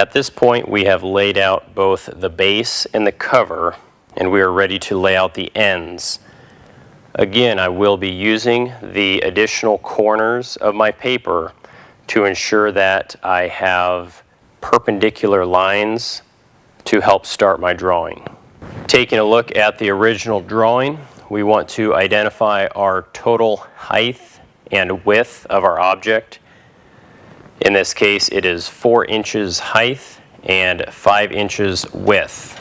At this point, we have laid out both the base and the cover, and we are ready to lay out the ends. Again, I will be using the additional corners of my paper to ensure that I have perpendicular lines to help start my drawing. Taking a look at the original drawing, we want to identify our total height and width of our object. In this case, it is 4 inches height and 5 inches width.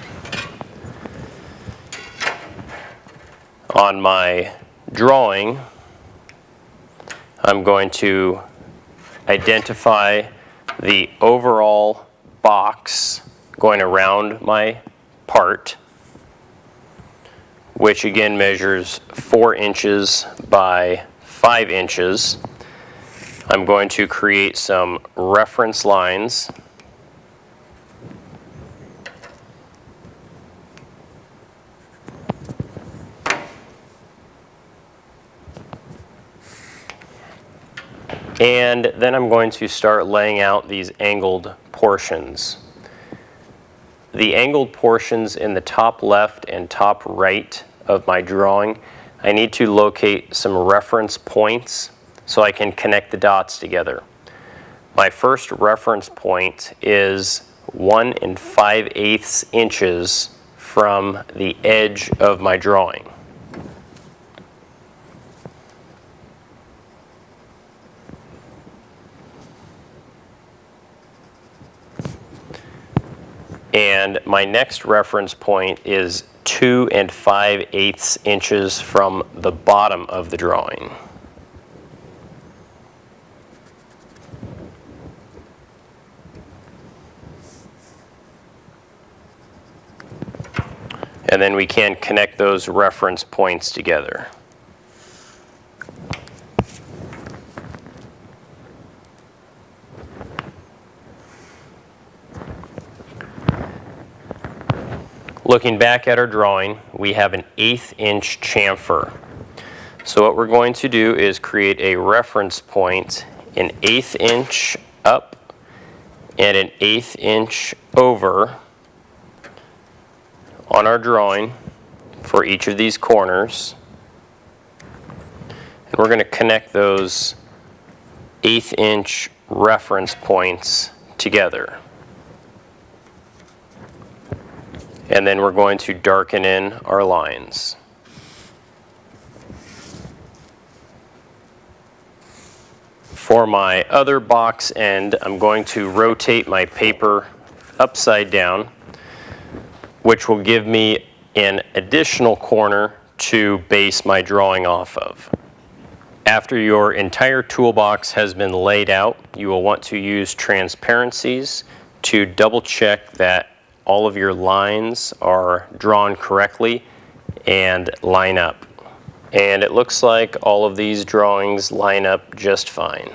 On my drawing, I'm going to identify the overall box going around my part, which again measures 4 inches by 5 inches. I'm going to create some reference lines. And then I'm going to start laying out these angled portions. The angled portions in the top left and top right of my drawing, I need to locate some reference points so I can connect the dots together. My first reference point is 1 5/8 inches from the edge of my drawing. And my next reference point is 2 5/8 inches from the bottom of the drawing. And then we can connect those reference points together. Looking back at our drawing, we have an 1/8 inch chamfer. So what we're going to do is create a reference point an 1/8 inch up and an 1/8 inch over on our drawing for each of these corners. And we're going to connect those 1/8 inch reference points together. And then we're going to darken in our lines. For my other box end, I'm going to rotate my paper upside down, which will give me an additional corner to base my drawing off of. After your entire toolbox has been laid out, you will want to use transparencies to double check that all of your lines are drawn correctly and line up. And it looks like all of these drawings line up just fine.